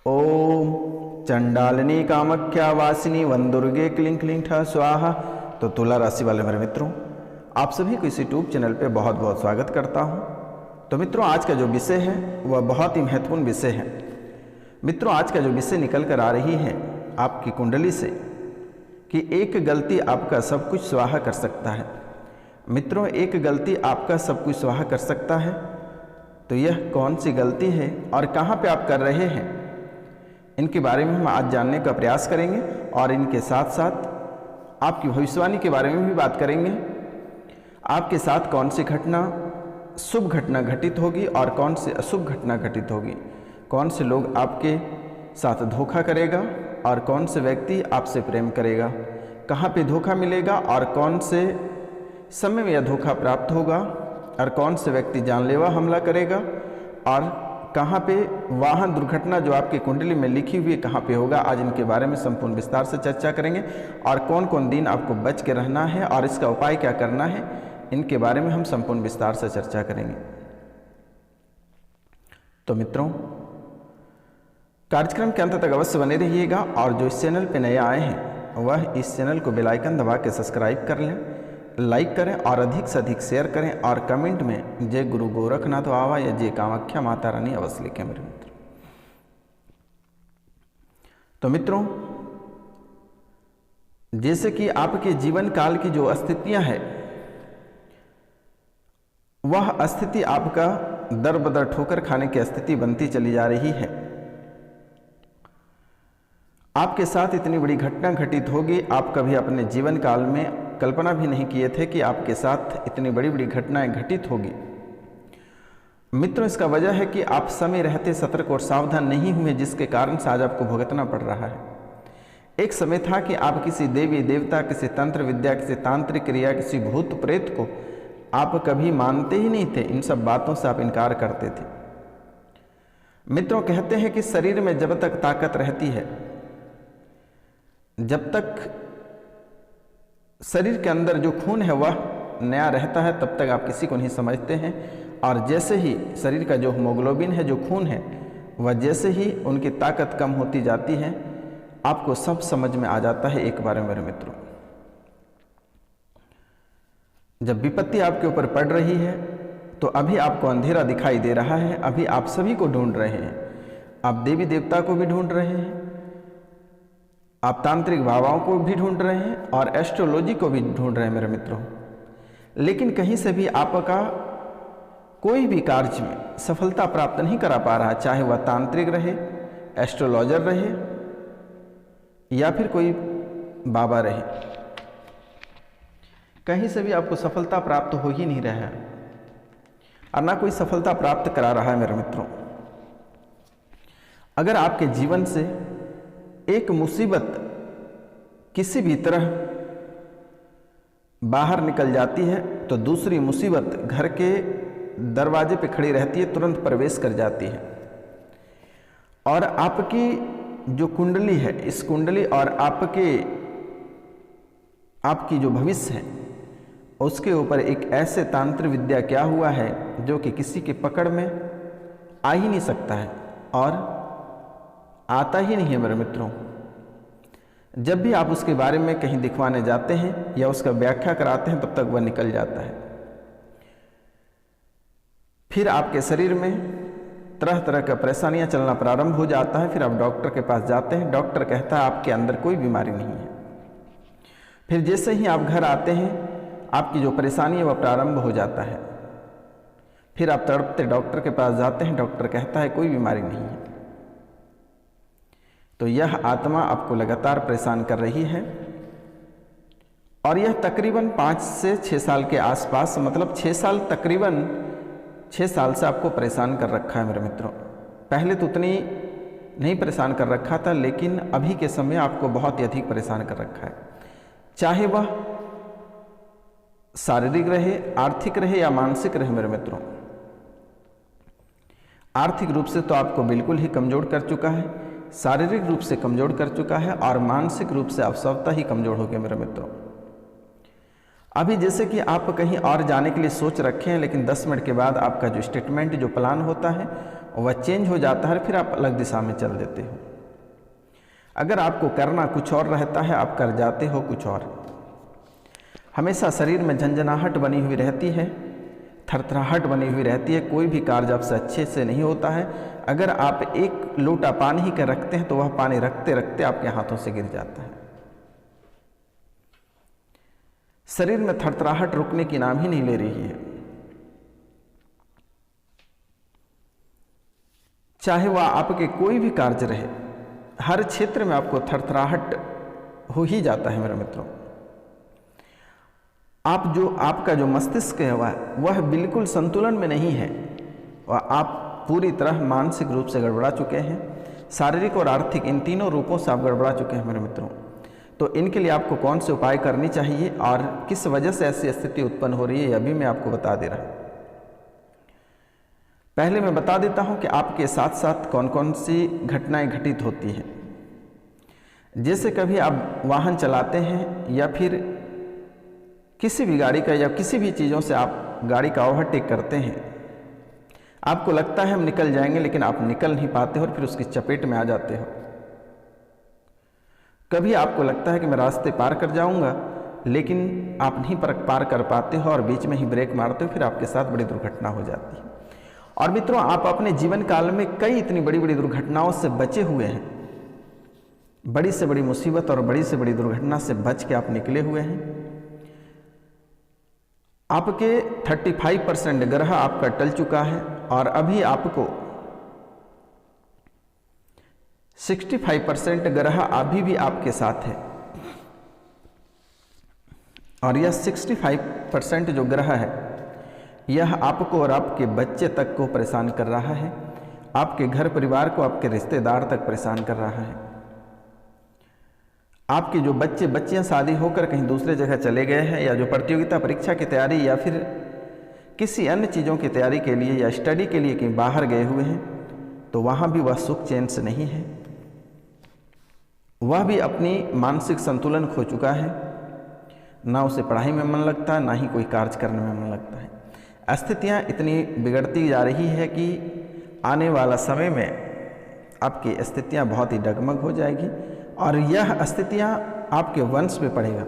ओम चंडालिनी कामाख्या वासिनी वनदुर्गे क्लीं क्लीं ठा स्वाहा। तो तुला राशि वाले मेरे मित्रों, आप सभी को इस यूट्यूब चैनल पे बहुत बहुत स्वागत करता हूं। तो मित्रों, आज का जो विषय है वह बहुत ही महत्वपूर्ण विषय है। मित्रों, आज का जो विषय निकल कर आ रही है आपकी कुंडली से कि एक गलती आपका सब कुछ स्वाहा कर सकता है। मित्रों, एक गलती आपका सब कुछ स्वाहा कर सकता है, तो यह कौन सी गलती है और कहाँ पे आप कर रहे हैं, इनके बारे में हम आज जानने का प्रयास करेंगे और इनके साथ साथ आपकी भविष्यवाणी के बारे में भी बात करेंगे। आपके साथ कौन सी घटना शुभ घटना घटित होगी और कौन सी अशुभ घटना घटित होगी, कौन से लोग आपके साथ धोखा करेगा और कौन से व्यक्ति आपसे प्रेम करेगा, कहाँ पे धोखा मिलेगा और कौन से समय में यह धोखा प्राप्त होगा और कौन से व्यक्ति जानलेवा हमला करेगा और कहाँ पे वाहन दुर्घटना जो आपकी कुंडली में लिखी हुई है कहाँ पे होगा। आज इनके बारे में संपूर्ण विस्तार से चर्चा करेंगे और कौन कौन दिन आपको बच के रहना है और इसका उपाय क्या करना है, इनके बारे में हम संपूर्ण विस्तार से चर्चा करेंगे। तो मित्रों, कार्यक्रम के अंत तक अवश्य बने रहिएगा और जो इस चैनल पे नए आए हैं वह इस चैनल को बेल आइकन दबा के सब्सक्राइब कर लें, लाइक करें और अधिक से अधिक शेयर करें और कमेंट में जय गुरु गोरखनाथ बाबा या जय कामाख्या माता रानी अवश्य लिखें मेरे मित्र। तो मित्रों, जैसे कि आपके जीवन काल की जो स्थितियां हैं वह स्थिति आपका दर बदर ठोकर खाने की स्थिति बनती चली जा रही है। आपके साथ इतनी बड़ी घटना घटित होगी, आप कभी अपने जीवन काल में कल्पना भी नहीं किए थे कि आपके साथ इतनी बड़ी बड़ी घटनाएं घटित होगी। मित्रों, इसका वजह है कि आप समय रहते सतर्क और सावधान नहीं हुए, जिसके कारण से आज आपको भुगतना पड़ रहा है। एक समय था कि आप किसी देवी देवता, किसी तंत्र विद्या, किसी तांत्रिक क्रिया, किसी भूत प्रेत को आप कभी मानते ही नहीं थे, इन सब बातों से आप इनकार करते थे। मित्रों, कहते हैं कि शरीर में जब तक ताकत रहती है, जब तक शरीर के अंदर जो खून है वह नया रहता है, तब तक आप किसी को नहीं समझते हैं। और जैसे ही शरीर का जो हीमोग्लोबिन है, जो खून है, वह जैसे ही उनकी ताकत कम होती जाती है, आपको सब समझ में आ जाता है एक बार में मेरे मित्रों। जब विपत्ति आपके ऊपर पड़ रही है तो अभी आपको अंधेरा दिखाई दे रहा है, अभी आप सभी को ढूंढ रहे हैं। आप देवी देवता को भी ढूंढ रहे हैं, आप तांत्रिक बाबाओं को भी ढूंढ रहे हैं और एस्ट्रोलॉजी को भी ढूंढ रहे हैं मेरे मित्रों, लेकिन कहीं से भी आपका कोई भी कार्य में सफलता प्राप्त नहीं करा पा रहा, चाहे वह तांत्रिक रहे, एस्ट्रोलॉजर रहे या फिर कोई बाबा रहे, कहीं से भी आपको सफलता प्राप्त हो ही नहीं रहा है और ना कोई सफलता प्राप्त करा रहा है मेरे मित्रों। अगर आपके जीवन से एक मुसीबत किसी भी तरह बाहर निकल जाती है तो दूसरी मुसीबत घर के दरवाजे पे खड़ी रहती है, तुरंत प्रवेश कर जाती है। और आपकी जो कुंडली है, इस कुंडली और आपकी जो भविष्य है उसके ऊपर एक ऐसे तांत्रिक विद्या क्या हुआ है जो कि किसी के पकड़ में आ ही नहीं सकता है और आता ही नहीं है मेरे मित्रों। जब भी आप उसके बारे में कहीं दिखवाने जाते हैं या उसका व्याख्या कराते हैं, तब तक वह निकल जाता है। फिर आपके शरीर में तरह तरह का परेशानियां चलना प्रारंभ हो जाता है। फिर आप डॉक्टर के पास जाते हैं, डॉक्टर कहता है आपके अंदर कोई बीमारी नहीं है। फिर जैसे ही आप घर आते हैं, आपकी जो परेशानी है वह प्रारंभ हो जाता है। फिर आप तड़पते डॉक्टर के पास जाते हैं, डॉक्टर कहता है कोई बीमारी नहीं है। तो यह आत्मा आपको लगातार परेशान कर रही है और यह तकरीबन 5 से 6 साल के आसपास, मतलब 6 साल, तकरीबन 6 साल से आपको परेशान कर रखा है मेरे मित्रों। पहले तो उतनी नहीं परेशान कर रखा था, लेकिन अभी के समय आपको बहुत ही अधिक परेशान कर रखा है, चाहे वह शारीरिक रहे, आर्थिक रहे या मानसिक रहे मेरे मित्रों। आर्थिक रूप से तो आपको बिल्कुल ही कमजोर कर चुका है, शारीरिक रूप से कमजोर कर चुका है और मानसिक रूप से आप स्वतः ही कमजोर हो गए मेरे मित्रों। अभी जैसे कि आप कहीं और जाने के लिए सोच रखे हैं, लेकिन 10 मिनट के बाद आपका जो स्टेटमेंट, जो प्लान होता है वह चेंज हो जाता है, फिर आप अलग दिशा में चल देते हो। अगर आपको करना कुछ और रहता है, आप कर जाते हो कुछ और। हमेशा शरीर में झंझनाहट बनी हुई रहती है, थरथराहट बनी हुई रहती है, कोई भी कार्य आपसे अच्छे से नहीं होता है। अगर आप एक लोटा पानी ही कर रखते हैं तो वह पानी रखते रखते आपके हाथों से गिर जाता है। शरीर में थरथराहट रुकने की नाम ही नहीं ले रही है। चाहे वह आपके कोई भी कार्य रहे, हर क्षेत्र में आपको थरथराहट हो ही जाता है मेरे मित्रों। आपका जो मस्तिष्क है वह बिल्कुल संतुलन में नहीं है। वह आप पूरी तरह मानसिक रूप से गड़बड़ा चुके हैं, शारीरिक और आर्थिक इन तीनों रूपों से आप गड़बड़ा चुके हैं मेरे मित्रों। तो इनके लिए आपको कौन से उपाय करनी चाहिए और किस वजह से ऐसी स्थिति उत्पन्न हो रही है, यह भी मैं आपको बता दे रहा हूँ। पहले मैं बता देता हूँ कि आपके साथ साथ कौन कौन सी घटनाएं घटित होती हैं। जैसे कभी आप वाहन चलाते हैं या फिर किसी भी गाड़ी का या किसी भी चीज़ों से आप गाड़ी का ओवरटेक करते हैं, आपको लगता है हम निकल जाएंगे, लेकिन आप निकल नहीं पाते हो और फिर उसकी चपेट में आ जाते हो। कभी आपको लगता है कि मैं रास्ते पार कर जाऊंगा, लेकिन आप नहीं पार कर पाते हो और बीच में ही ब्रेक मारते हो, फिर आपके साथ बड़ी दुर्घटना हो जाती है। और मित्रों, आप अपने जीवन काल में कई इतनी बड़ी बड़ी दुर्घटनाओं से बचे हुए हैं। बड़ी से बड़ी मुसीबत और बड़ी से बड़ी दुर्घटना से बच के आप निकले हुए हैं। आपके 35% ग्रह आपका टल चुका है और अभी आपको 65% ग्रह अभी भी आपके साथ है। और यह 65% जो ग्रह है यह आपको और आपके बच्चे तक को परेशान कर रहा है, आपके घर परिवार को, आपके रिश्तेदार तक परेशान कर रहा है। आपके जो बच्चियां शादी होकर कहीं दूसरे जगह चले गए हैं, या जो प्रतियोगिता परीक्षा की तैयारी या फिर किसी अन्य चीज़ों की तैयारी के लिए या स्टडी के लिए कहीं बाहर गए हुए हैं, तो वहाँ भी वह सुख चैन से नहीं है। वह भी अपनी मानसिक संतुलन खो चुका है। ना उसे पढ़ाई में मन लगता है, ना ही कोई कार्य करने में मन लगता है। स्थितियाँ इतनी बिगड़ती जा रही है कि आने वाला समय में आपकी स्थितियाँ बहुत ही डगमग हो जाएगी और यह स्थितियाँ आपके वंश में पड़ेगा।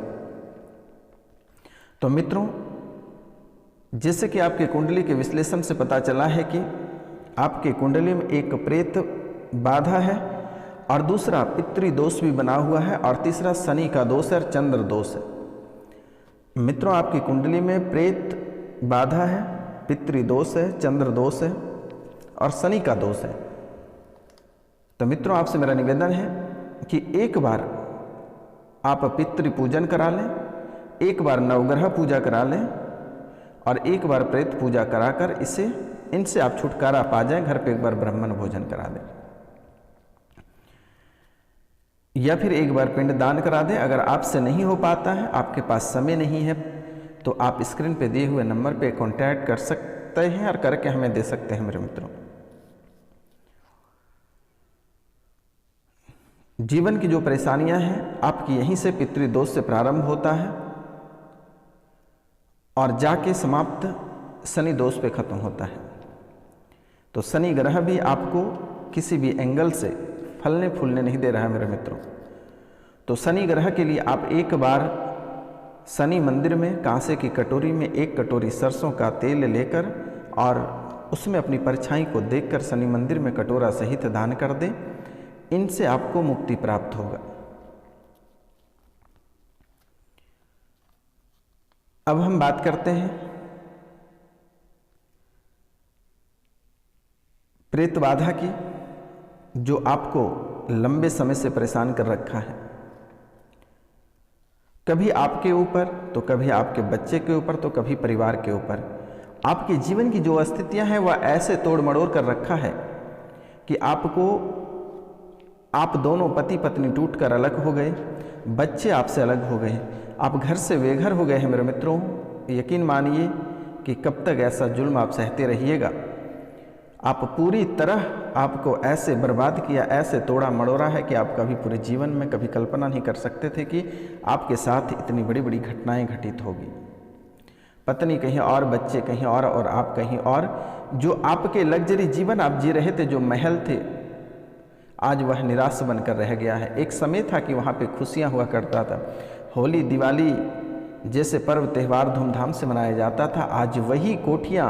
तो मित्रों, जैसे कि आपके कुंडली के विश्लेषण से पता चला है कि आपके कुंडली में एक प्रेत बाधा है और दूसरा पितृ दोष भी बना हुआ है और तीसरा शनि का दोष है और चंद्र दोष है। मित्रों, आपकी कुंडली में प्रेत बाधा है, पितृ दोष है, चंद्र दोष है और शनि का दोष है। तो मित्रों, आपसे मेरा निवेदन है कि एक बार आप पितृ पूजन करा लें, एक बार नवग्रह पूजा करा लें और एक बार प्रेत पूजा कराकर इनसे आप छुटकारा पा जाएं। घर पे एक बार ब्राह्मण भोजन करा दें या फिर एक बार पिंड दान करा दें। अगर आपसे नहीं हो पाता है, आपके पास समय नहीं है, तो आप स्क्रीन पे दिए हुए नंबर पे कांटेक्ट कर सकते हैं और करके हमें दे सकते हैं। मेरे मित्रों, जीवन की जो परेशानियां हैं आपकी यहीं से पितृदोष से प्रारंभ होता है और जाके समाप्त शनि दोष पे खत्म होता है। तो शनि ग्रह भी आपको किसी भी एंगल से फलने फूलने नहीं दे रहा है मेरे मित्रों। तो शनि ग्रह के लिए आप एक बार शनि मंदिर में कांसे की कटोरी में 1 कटोरी सरसों का तेल लेकर और उसमें अपनी परछाई को देखकर शनि मंदिर में कटोरा सहित दान कर दें। इनसे आपको मुक्ति प्राप्त होगा। अब हम बात करते हैं प्रेत बाधा की, जो आपको लंबे समय से परेशान कर रखा है। कभी आपके ऊपर, तो कभी आपके बच्चे के ऊपर, तो कभी परिवार के ऊपर। आपके जीवन की जो स्थितियां हैं वह ऐसे तोड़ मड़ोड़ कर रखा है कि आप दोनों पति पत्नी टूटकर अलग हो गए, बच्चे आपसे अलग हो गए, आप घर से बेघर हो गए हैं मेरे मित्रों। यकीन मानिए कि कब तक ऐसा जुल्म आप सहते रहिएगा। आप पूरी तरह आपको ऐसे बर्बाद किया, ऐसे तोड़ा मड़ोड़ा है कि आप कभी पूरे जीवन में कभी कल्पना नहीं कर सकते थे कि आपके साथ इतनी बड़ी बड़ी घटनाएं घटित होगी। पत्नी कहीं और, बच्चे कहीं और आप कहीं और। जो आपके लग्जरी जीवन आप जी रहे थे, जो महल थे, आज वह निराश बनकर रह गया है। एक समय था कि वहाँ पे खुशियाँ हुआ करता था, होली दिवाली जैसे पर्व त्यौहार धूमधाम से मनाया जाता था। आज वही कोठियाँ,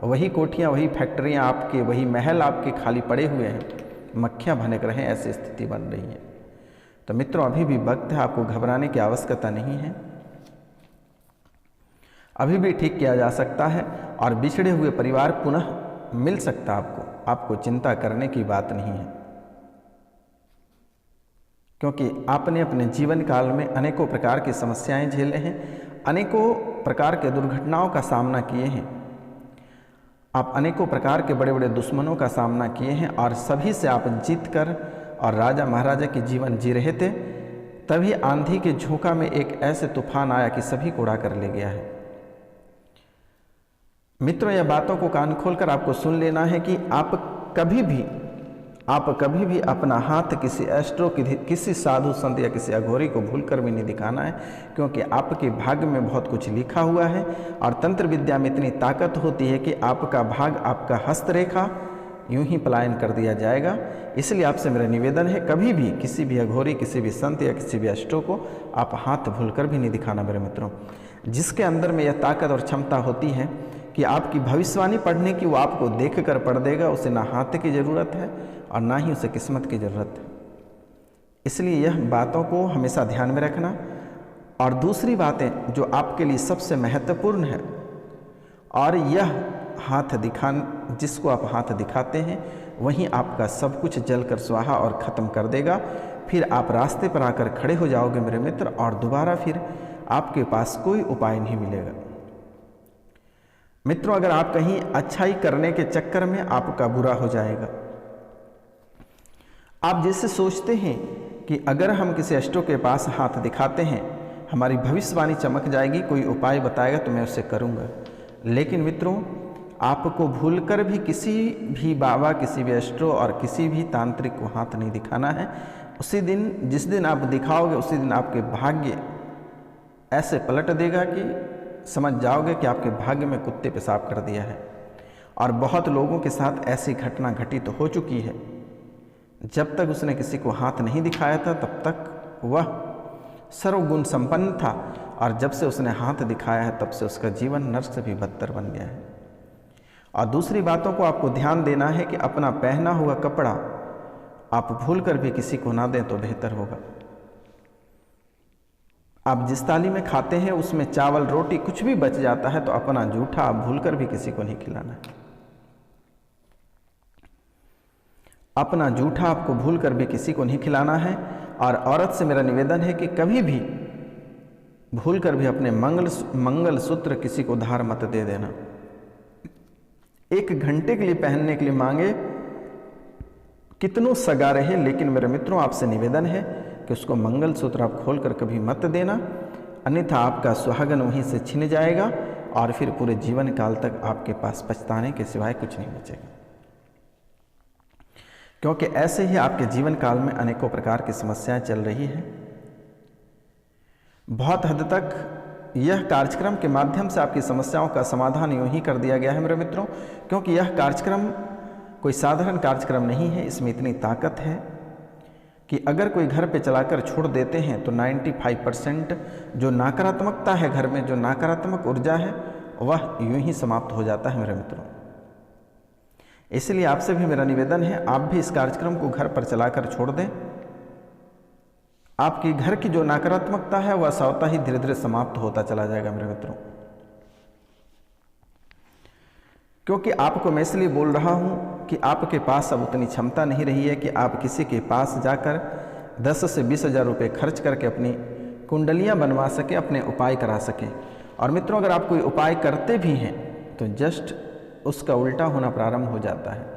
वही फैक्ट्रियाँ आपके, वही महल आपके खाली पड़े हुए हैं, मक्खियाँ भनक रहे हैं, ऐसी स्थिति बन रही है। तो मित्रों, अभी भी वक्त है, आपको घबराने की आवश्यकता नहीं है, अभी भी ठीक किया जा सकता है और बिछड़े हुए परिवार पुनः मिल सकता आपको चिंता करने की बात नहीं है, क्योंकि आपने अपने जीवन काल में अनेकों प्रकार की समस्याएं झेले हैं, अनेकों प्रकार के दुर्घटनाओं का सामना किए हैं, आप अनेकों प्रकार के बड़े बड़े दुश्मनों का सामना किए हैं और सभी से आप जीत कर और राजा महाराजा के जीवन जी रहे थे। तभी आंधी के झोंका में एक ऐसे तूफान आया कि सभी को उड़ा कर ले गया है। मित्रों, यह बातों को कान खोलकर आपको सुन लेना है कि आप कभी भी अपना हाथ किसी एस्ट्रो, किसी साधु संत या किसी अघोरी को भूलकर भी नहीं दिखाना है, क्योंकि आपके भाग्य में बहुत कुछ लिखा हुआ है और तंत्र विद्या में इतनी ताकत होती है कि आपका भाग, आपका हस्तरेखा यूं ही पलायन कर दिया जाएगा। इसलिए आपसे मेरा निवेदन है, कभी भी किसी भी अघोरी, किसी भी संत या किसी भी एस्ट्रो को आप हाथ भूलकर भी नहीं दिखाना मेरे मित्रों। जिसके अंदर में यह ताकत और क्षमता होती है कि आपकी भविष्यवाणी पढ़ने की, वो आपको देख कर पढ़ देगा, उसे ना हाथ की ज़रूरत है और ना ही उसे किस्मत की ज़रूरत है। इसलिए यह बातों को हमेशा ध्यान में रखना। और दूसरी बातें जो आपके लिए सबसे महत्वपूर्ण है, और यह हाथ जिसको आप हाथ दिखाते हैं वहीं आपका सब कुछ जलकर स्वाहा और ख़त्म कर देगा। फिर आप रास्ते पर आकर खड़े हो जाओगे मेरे मित्र, और दोबारा फिर आपके पास कोई उपाय नहीं मिलेगा। मित्रों, अगर आप कहीं अच्छाई करने के चक्कर में आपका बुरा हो जाएगा। आप जैसे सोचते हैं कि अगर हम किसी एस्ट्रो के पास हाथ दिखाते हैं हमारी भविष्यवाणी चमक जाएगी, कोई उपाय बताएगा तो मैं उसे करूंगा। लेकिन मित्रों, आपको भूलकर भी किसी भी बाबा, किसी भी एस्ट्रो और किसी भी तांत्रिक को हाथ नहीं दिखाना है। उसी दिन, जिस दिन आप दिखाओगे, उसी दिन आपके भाग्य ऐसे पलट देगा कि समझ जाओगे कि आपके भाग्य में कुत्ते पेशाब कर दिया है। और बहुत लोगों के साथ ऐसी घटना घटित हो चुकी है। जब तक उसने किसी को हाथ नहीं दिखाया था तब तक वह सर्वगुण संपन्न था, और जब से उसने हाथ दिखाया है तब से उसका जीवन नर्क से भी बदतर बन गया है। और दूसरी बातों को आपको ध्यान देना है कि अपना पहना हुआ कपड़ा आप भूलकर भी किसी को ना दें तो बेहतर होगा। आप जिस थाली में खाते हैं उसमें चावल, रोटी कुछ भी बच जाता है तो अपना जूठा आप भूलकर भी किसी को नहीं खिलाना है। अपना जूठा आपको भूलकर भी किसी को नहीं खिलाना है। और औरत से मेरा निवेदन है कि कभी भी भूलकर भी अपने मंगल सूत्र किसी को धार मत दे देना। 1 घंटे के लिए पहनने के लिए मांगे, कितनों सगा रहे, लेकिन मेरे मित्रों आपसे निवेदन है कि उसको मंगल सूत्र आप खोलकर कभी मत देना, अन्यथा आपका सुहागन वहीं से छिन जाएगा और फिर पूरे जीवन काल तक आपके पास पछताने के सिवाय कुछ नहीं बचेगा। क्योंकि ऐसे ही आपके जीवन काल में अनेकों प्रकार की समस्याएं चल रही हैं। बहुत हद तक यह कार्यक्रम के माध्यम से आपकी समस्याओं का समाधान यूं ही कर दिया गया है मेरे मित्रों, क्योंकि यह कार्यक्रम कोई साधारण कार्यक्रम नहीं है। इसमें इतनी ताकत है कि अगर कोई घर पे चलाकर छोड़ देते हैं तो 95% जो नकारात्मकता है घर में, जो नकारात्मक ऊर्जा है, वह यूं ही समाप्त हो जाता है मेरे मित्रों। इसलिए आपसे भी मेरा निवेदन है, आप भी इस कार्यक्रम को घर पर चलाकर छोड़ दें। आपकी घर की जो नकारात्मकता है वह स्वतः ही धीरे धीरे समाप्त होता चला जाएगा मेरे मित्रों। क्योंकि आपको मैं इसलिए बोल रहा हूं कि आपके पास अब उतनी क्षमता नहीं रही है कि आप किसी के पास जाकर 10 से 20 हज़ार रुपये खर्च करके अपनी कुंडलियां बनवा सके, अपने उपाय करा सके। और मित्रों, अगर आप कोई उपाय करते भी हैं तो जस्ट उसका उल्टा होना प्रारंभ हो जाता है।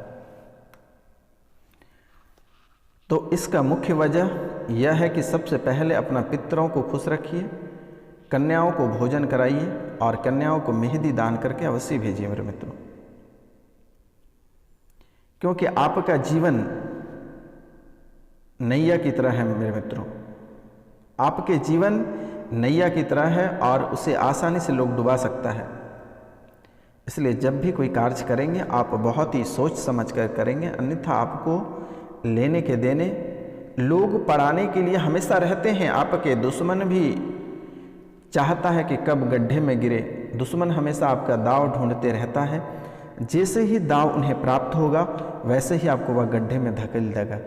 तो इसका मुख्य वजह यह है कि सबसे पहले अपना पितरों को खुश रखिए, कन्याओं को भोजन कराइए और कन्याओं को मेहंदी दान करके अवश्य भेजिए मेरे मित्रों। क्योंकि आपका जीवन नैया की तरह है मेरे मित्रों। आपके जीवन नैया की तरह है और उसे आसानी से लोग डुबा सकता है। इसलिए जब भी कोई कार्य करेंगे आप बहुत ही सोच समझ कर करेंगे, अन्यथा आपको लेने के देने लोग पढ़ाने के लिए हमेशा रहते हैं। आपके दुश्मन भी चाहता है कि कब गड्ढे में गिरे। दुश्मन हमेशा आपका दाव ढूंढते रहता है। जैसे ही दाव उन्हें प्राप्त होगा वैसे ही आपको वह गड्ढे में धकेल देगा,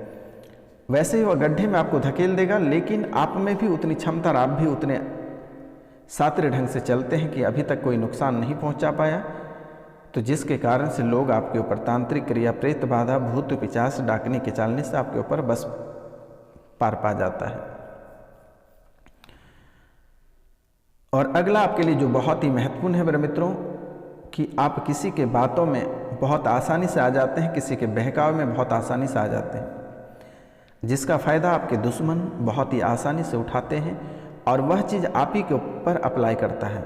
वैसे ही वह गड्ढे में आपको धकेल देगा। लेकिन आप में भी उतनी क्षमता और आप भी उतने सातिर ढंग से चलते हैं कि अभी तक कोई नुकसान नहीं पहुंचा पाया, तो जिसके कारण से लोग आपके ऊपर तांत्रिक क्रिया, प्रेत बाधा, भूत पिशाच, डाकनी के चालने से आपके ऊपर बस पार पा जाता है। और अगला आपके लिए जो बहुत ही महत्वपूर्ण है मेरे मित्रों, कि आप किसी के बातों में बहुत आसानी से आ जाते हैं, किसी के बहकाव में बहुत आसानी से आ जाते हैं, जिसका फ़ायदा आपके दुश्मन बहुत ही आसानी से उठाते हैं और वह चीज़ आप ही के ऊपर अप्लाई करता है।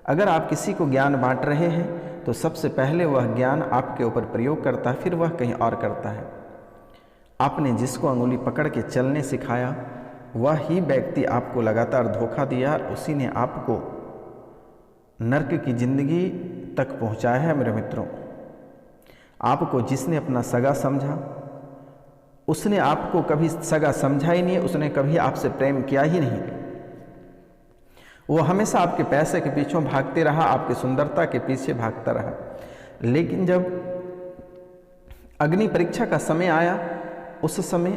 अगर आप किसी को ज्ञान बांट रहे हैं तो सबसे पहले वह ज्ञान आपके ऊपर प्रयोग करता है, फिर वह कहीं और करता है। आपने जिसको अंगुली पकड़ के चलने सिखाया वह ही व्यक्ति आपको लगातार धोखा दिया, उसी ने आपको नर्क की जिंदगी तक पहुंचाया है मेरे मित्रों। आपको जिसने अपना सगा समझा उसने आपको कभी सगा समझा ही नहीं, उसने कभी आपसे प्रेम किया ही नहीं। वो हमेशा आपके पैसे के पीछे भागते रहा, आपकी सुंदरता के पीछे भागता रहा। लेकिन जब अग्नि परीक्षा का समय आया उस समय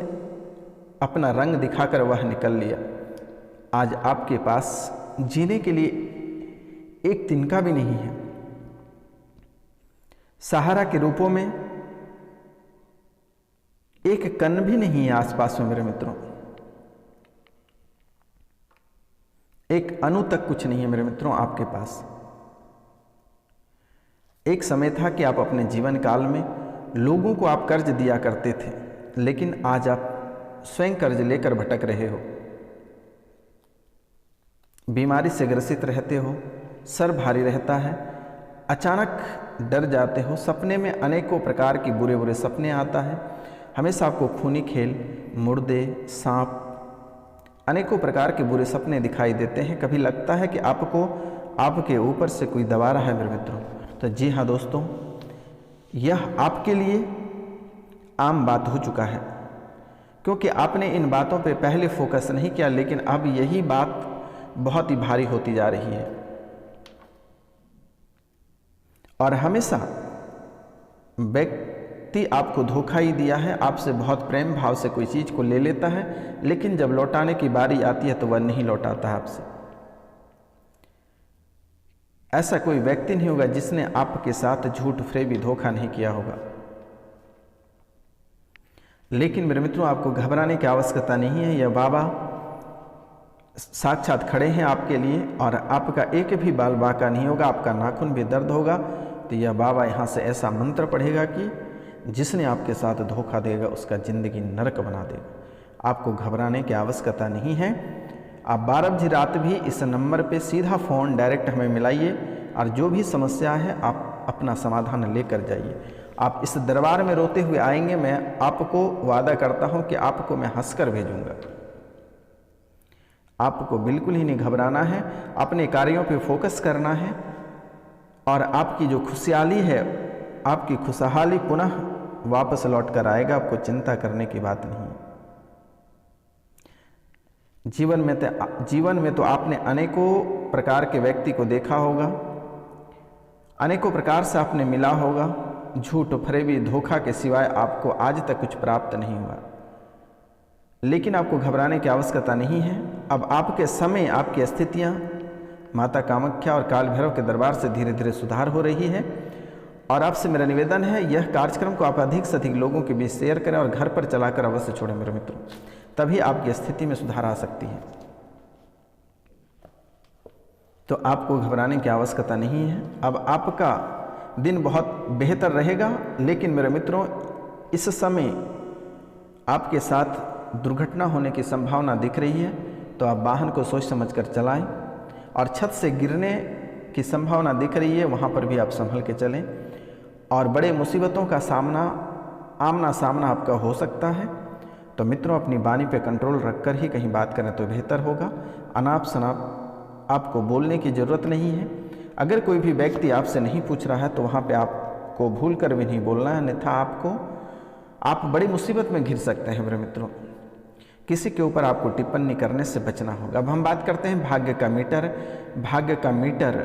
अपना रंग दिखाकर वह निकल लिया। आज आपके पास जीने के लिए एक तिनका भी नहीं है। सहारा के रूपों में एक कण भी नहीं है आसपास में मेरे मित्रों, एक अणु तक कुछ नहीं है मेरे मित्रों आपके पास। एक समय था कि आप अपने जीवन काल में लोगों को आप कर्ज दिया करते थे, लेकिन आज आप स्वयं कर्ज लेकर भटक रहे हो, बीमारी से ग्रसित रहते हो, सर भारी रहता है, अचानक डर जाते हो, सपने में अनेकों प्रकार की बुरे बुरे सपने आता है, हमेशा आपको खूनी खेल, मुर्दे, सांप, अनेकों प्रकार के बुरे सपने दिखाई देते हैं। कभी लगता है कि आपको आपके ऊपर से कोई दबा रहा है मेरे मित्रों। तो जी हाँ दोस्तों, यह आपके लिए आम बात हो चुका है, क्योंकि आपने इन बातों पे पहले फोकस नहीं किया, लेकिन अब यही बात बहुत ही भारी होती जा रही है। और हमेशा व्यक्ति आपको धोखा ही दिया है, आपसे बहुत प्रेम भाव से कोई चीज़ को ले लेता है, लेकिन जब लौटाने की बारी आती है तो वह नहीं लौटाता है आपसे। ऐसा कोई व्यक्ति नहीं होगा जिसने आपके साथ झूठ फरेबी धोखा नहीं किया होगा। लेकिन मेरे मित्रों, आपको घबराने की आवश्यकता नहीं है। यह बाबा साक्षात खड़े हैं आपके लिए और आपका एक भी बाल बांका नहीं होगा, आपका नाखून भी दर्द होगा तो यह बाबा यहाँ से ऐसा मंत्र पढ़ेगा कि जिसने आपके साथ धोखा देगा उसका ज़िंदगी नरक बना देगा। आपको घबराने की आवश्यकता नहीं है। आप 12 बजे रात भी इस नंबर पे सीधा फ़ोन डायरेक्ट हमें मिलाइए और जो भी समस्या है आप अपना समाधान लेकर जाइए। आप इस दरबार में रोते हुए आएंगे, मैं आपको वादा करता हूँ कि आपको मैं हंसकर भेजूंगा। आपको बिल्कुल ही नहीं घबराना है, अपने कार्यों पे फोकस करना है और आपकी जो खुशहाली है, आपकी खुशहाली पुनः वापस लौट कर आएगा। आपको चिंता करने की बात नहीं। जीवन में तो आपने अनेकों प्रकार के व्यक्ति को देखा होगा, अनेकों प्रकार से आपने मिला होगा। झूठ फरेबी धोखा के सिवाय आपको आज तक कुछ प्राप्त नहीं हुआ, लेकिन आपको घबराने की आवश्यकता नहीं है। अब आपके समय, आपकी स्थितियाँ माता कामाख्या और काल भैरव के दरबार से धीरे धीरे सुधार हो रही है। और आपसे मेरा निवेदन है, यह कार्यक्रम को आप अधिक से अधिक लोगों के बीच शेयर करें और घर पर चलाकर अवश्य छोड़ें मेरे मित्रों, तभी आपकी स्थिति में सुधार आ सकती है। तो आपको घबराने की आवश्यकता नहीं है। अब आपका दिन बहुत बेहतर रहेगा, लेकिन मेरे मित्रों इस समय आपके साथ दुर्घटना होने की संभावना दिख रही है, तो आप वाहन को सोच समझकर चलाएं। और छत से गिरने की संभावना दिख रही है, वहाँ पर भी आप संभल के चलें। और बड़े मुसीबतों का आमना सामना आपका हो सकता है, तो मित्रों अपनी वाणी पे कंट्रोल रखकर ही कहीं बात करें तो बेहतर होगा। अनाप शनाप आपको बोलने की ज़रूरत नहीं है। अगर कोई भी व्यक्ति आपसे नहीं पूछ रहा है तो वहाँ पे आपको भूल कर भी नहीं बोलना है, अन्यथा आप बड़ी मुसीबत में घिर सकते हैं मेरे मित्रों। किसी के ऊपर आपको टिप्पणी करने से बचना होगा। अब हम बात करते हैं भाग्य का मीटर। भाग्य का मीटर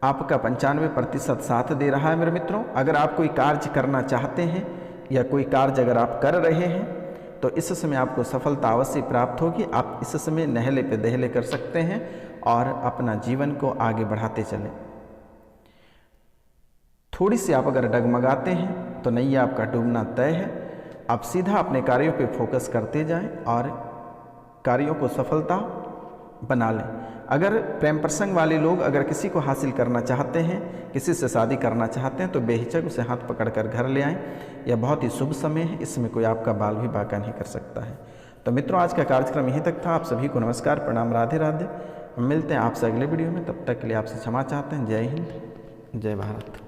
आपका 95% साथ दे रहा है मेरे मित्रों। अगर आप कोई कार्य करना चाहते हैं या कोई कार्य अगर आप कर रहे हैं तो इस समय आपको सफलता अवश्य प्राप्त होगी। आप इस समय नहले पे दहले कर सकते हैं और अपना जीवन को आगे बढ़ाते चलें। थोड़ी सी आप अगर डगमगाते हैं तो नैया आपका डूबना तय है। आप सीधा अपने कार्यों पे फोकस करते जाएं और कार्यों को सफलता बना लें। अगर प्रेम प्रसंग वाले लोग अगर किसी को हासिल करना चाहते हैं, किसी से शादी करना चाहते हैं तो बेहिचक उसे हाथ पकड़कर घर ले आएं। यह बहुत ही शुभ समय है, इसमें कोई आपका बाल भी बांका नहीं कर सकता है। तो मित्रों आज का कार्यक्रम यहीं तक था। आप सभी को नमस्कार, प्रणाम, राधे राधे। मिलते हैं आपसे अगले वीडियो में। तब तक के लिए आपसे क्षमा चाहते हैं। जय हिंद, जय भारत।